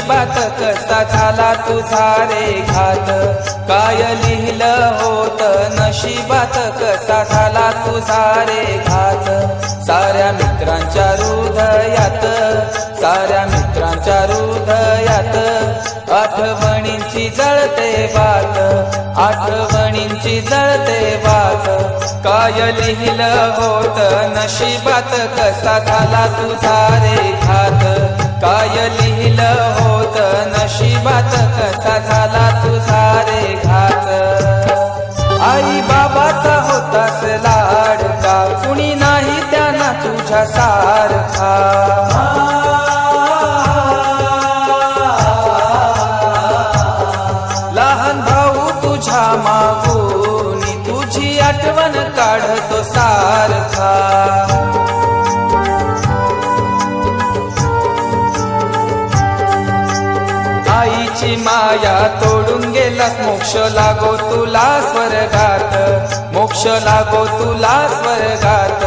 नशिबात कसा झाला तुझा रे घात, काय लिहिलं होत नशिबात कसा झाला तुझा रे घात। साऱ्या मित्रांच्या हृदयात, साऱ्या मित्रांच्या हृदयात आठवणींची जळते बात, आठवणींची जळते बात। काय लिहिलं होत नशिबात कसा झाला तुझा रे घात, काय लिहिलं होत नशिबात कसा झाला तुझा रे घात। आई बाबाचा होतास लाडका, कुणी नाही त्यांना तुझ्या सारखा। लहान भाऊ तुझ्या मागूनी तुझी आठवण काढतो सारखा। आईची माया तोडून गेलास, मोक्ष लागो तुला स्वर्गात, मोक्ष लागो तुला स्वर्गात।